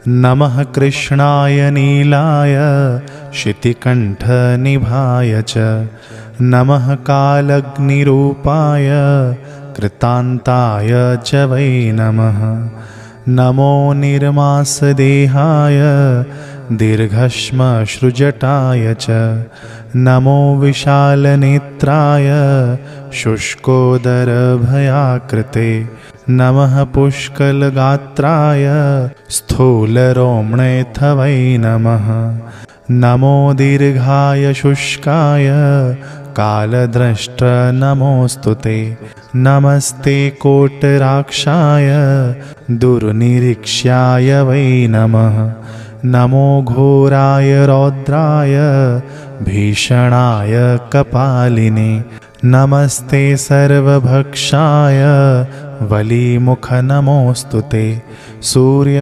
नमः कृष्णाय नीलाय शितिकण्ठनिभाय च नमः कालग्निरूपाय कृतान्ताय च वै नमः। नमो निर्मांसदेहाय दीर्घश्मश्रुजटाय च नमो विशालनेत्राय शुष्कोदरभयाकृते नमः पुष्कलगात्राय स्थूलरोम्णेऽथ वै नमः। नमो दीर्घाय शुष्काय कालद्रष्ट नमोऽस्तु ते। नमस्ते कोटराक्षाय दुर्निरीक्ष्याय वै नमः। नमो घोराय रौद्राय भीषणाय कपालिने नमस्ते सर्वभक्षाय वलीमुख नमोऽस्तु ते। सूर्य